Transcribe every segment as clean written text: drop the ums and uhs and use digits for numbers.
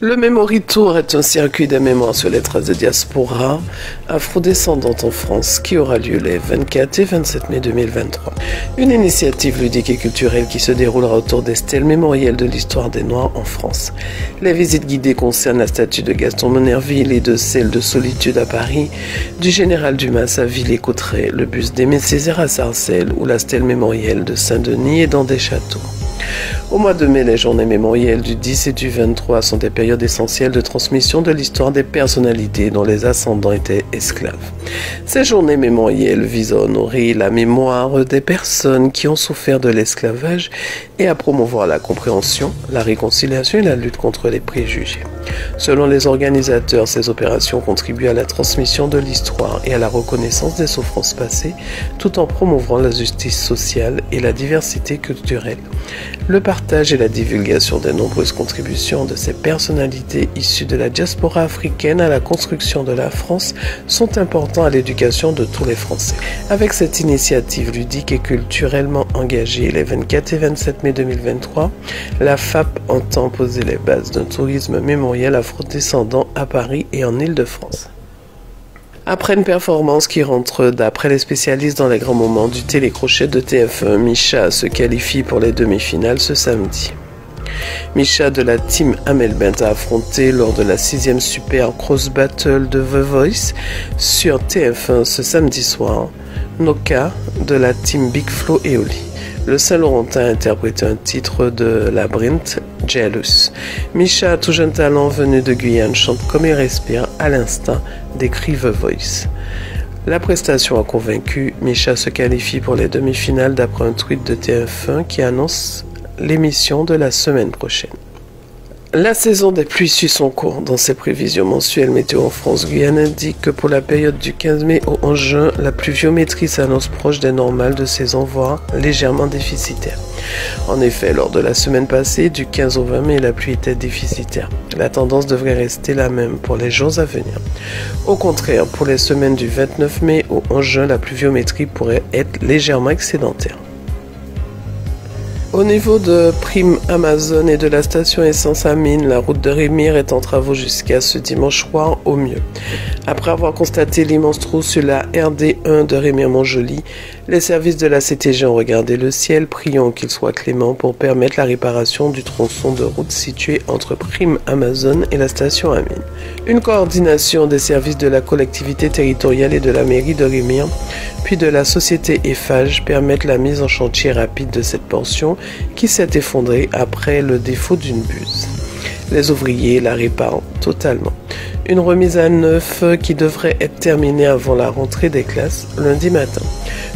Le Memory Tour est un circuit de mémoire sur les traces de diaspora afrodescendante en France qui aura lieu les 24 et 27 mai 2023. Une initiative ludique et culturelle qui se déroulera autour des stèles mémorielles de l'histoire des Noirs en France. Les visites guidées concernent la statue de Gaston Monnerville et de celle de Solitude à Paris, du général Dumas à Villers-Cotterêts, le buste d'Aimé Césaire à Sarcelles ou la stèle mémorielle de Saint-Denis et d'Andé-Château. Au mois de mai, les journées mémorielles du 10 et du 23 sont des périodes essentielles de transmission de l'histoire des personnalités dont les ascendants étaient esclaves. Ces journées mémorielles visent à honorer la mémoire des personnes qui ont souffert de l'esclavage et à promouvoir la compréhension, la réconciliation et la lutte contre les préjugés. Selon les organisateurs, ces opérations contribuent à la transmission de l'histoire et à la reconnaissance des souffrances passées, tout en promouvant la justice sociale et la diversité culturelle. Le partage et la divulgation des nombreuses contributions de ces personnalités issues de la diaspora africaine à la construction de la France sont importants à l'éducation de tous les Français. Avec cette initiative ludique et culturellement engagée, les 24 et 27 mai 2023, la FAP entend poser les bases d'un tourisme mémoriel afrodescendant à Paris et en Île-de-France. Après une performance qui rentre d'après les spécialistes dans les grands moments du télécrochet de TF1, Misha se qualifie pour les demi-finales ce samedi. Misha de la team Amel Bent a affronté lors de la 6e Super Cross Battle de The Voice sur TF1 ce samedi soir, Noka de la team Big Flo et Oli. Le Saint-Laurentin a interprété un titre de Labyrinthe, Jealous. Misha, tout jeune talent venu de Guyane, chante comme il respire à l'instant, décrit The Voice. La prestation a convaincu. Misha se qualifie pour les demi-finales d'après un tweet de TF1 qui annonce l'émission de la semaine prochaine. La saison des pluies suit son cours. Dans ses prévisions mensuelles, Météo France Guyane indique que pour la période du 15 mai au 11 juin, la pluviométrie s'annonce proche des normales de saison, voire légèrement déficitaire. En effet, lors de la semaine passée, du 15 au 20 mai, la pluie était déficitaire. La tendance devrait rester la même pour les jours à venir. Au contraire, pour les semaines du 29 mai au 11 juin, la pluviométrie pourrait être légèrement excédentaire. Au niveau de Prime Amazon et de la station essence à Mine, la route de Rémire est en travaux jusqu'à ce dimanche soir au mieux. Après avoir constaté l'immense trou sur la RD1 de Rémire-Montjoly, les services de la CTG ont regardé le ciel, priant qu'il soit clément pour permettre la réparation du tronçon de route situé entre Prime Amazon et la station à Mine. Une coordination des services de la collectivité territoriale et de la mairie de Rémire, puis de la société Eiffage permettent la mise en chantier rapide de cette portion qui s'est effondrée après le défaut d'une buse. Les ouvriers la réparent totalement. Une remise à neuf qui devrait être terminée avant la rentrée des classes lundi matin.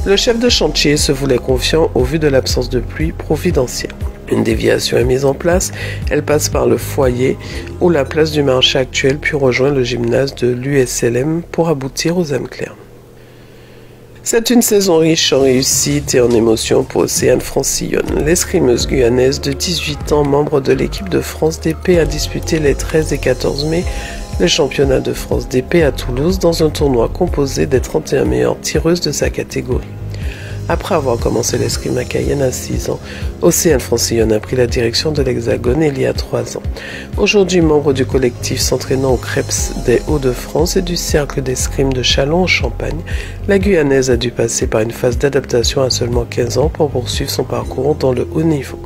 Le chef de chantier se voulait confiant au vu de l'absence de pluie providentielle. Une déviation est mise en place, elle passe par le foyer ou la place du marché actuel puis rejoint le gymnase de l'USLM pour aboutir aux âmes claires. C'est une saison riche en réussite et en émotions pour Océane Francillonne. L'escrimeuse guyanaise de 18 ans, membre de l'équipe de France d'épée, a disputé les 13 et 14 mai le championnat de France d'épée à Toulouse dans un tournoi composé des 31 meilleures tireuses de sa catégorie. Après avoir commencé l'escrime à Cayenne à 6 ans, Océane Francillonne a pris la direction de l'Hexagone il y a 3 ans. Aujourd'hui membre du collectif s'entraînant au Creps des Hauts-de-France et du Cercle d'escrime de Châlons en Champagne, la Guyanaise a dû passer par une phase d'adaptation à seulement 15 ans pour poursuivre son parcours dans le haut niveau.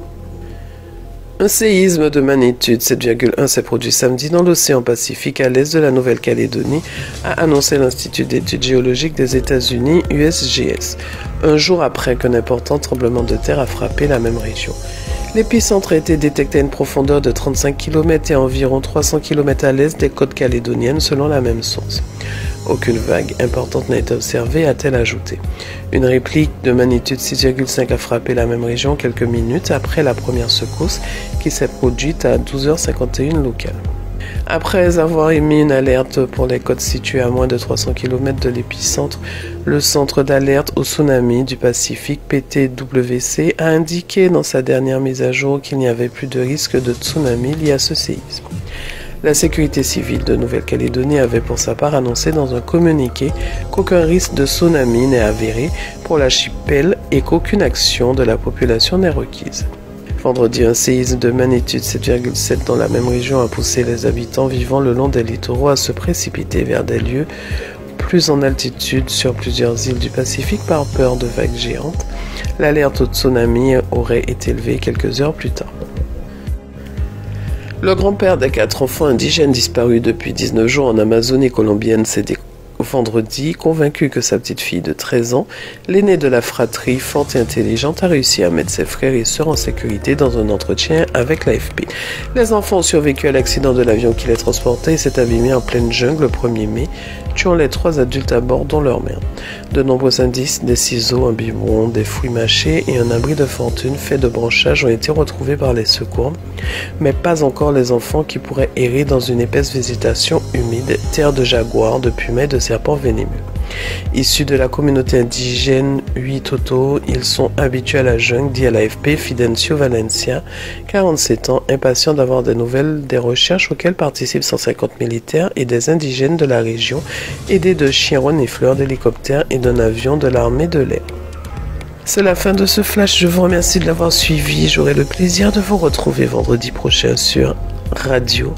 Un séisme de magnitude 7,1 s'est produit samedi dans l'océan Pacifique à l'est de la Nouvelle-Calédonie, a annoncé l'Institut d'études géologiques des États-Unis, USGS, un jour après qu'un important tremblement de terre a frappé la même région. L'épicentre a été détecté à une profondeur de 35 km et à environ 300 km à l'est des côtes calédoniennes selon la même source. Aucune vague importante n'a été observée, a-t-elle ajouté. Une réplique de magnitude 6,5 a frappé la même région quelques minutes après la première secousse qui s'est produite à 12h51 locale. Après avoir émis une alerte pour les côtes situées à moins de 300 km de l'épicentre, le Centre d'alerte au tsunami du Pacifique, PTWC, a indiqué dans sa dernière mise à jour qu'il n'y avait plus de risque de tsunami lié à ce séisme. La sécurité civile de Nouvelle-Calédonie avait pour sa part annoncé dans un communiqué qu'aucun risque de tsunami n'est avéré pour l'archipel et qu'aucune action de la population n'est requise. Vendredi, un séisme de magnitude 7,7 dans la même région a poussé les habitants vivant le long des littoraux à se précipiter vers des lieux plus en altitude sur plusieurs îles du Pacifique par peur de vagues géantes. L'alerte au tsunami aurait été élevée quelques heures plus tard. Le grand-père des 4 enfants indigènes disparus depuis 19 jours en Amazonie colombienne s'est vendredi, convaincu que sa petite fille de 13 ans, l'aînée de la fratrie forte et intelligente, a réussi à mettre ses frères et sœurs en sécurité dans un entretien avec l'AFP. Les enfants ont survécu à l'accident de l'avion qui les transportait et s'est abîmé en pleine jungle le 1er mai, tuant les 3 adultes à bord dont leur mère. De nombreux indices, des ciseaux, un biberon, des fruits mâchés et un abri de fortune fait de branchages ont été retrouvés par les secours, mais pas encore les enfants qui pourraient errer dans une épaisse végétation humide, terre de jaguars, de pumas et de serpents venimeux. Issus de la communauté indigène Huitoto, ils sont habitués à la jungle, dit à l'AFP Fidencio Valencia, 47 ans, impatient d'avoir des nouvelles des recherches auxquelles participent 150 militaires et des indigènes de la région, aidés de chiens renifleurs, d'hélicoptères et d'un avion de l'armée de l'air. C'est la fin de ce flash, je vous remercie de l'avoir suivi, j'aurai le plaisir de vous retrouver vendredi prochain sur Radio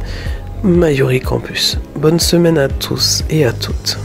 Mayuri Campus. Bonne semaine à tous et à toutes.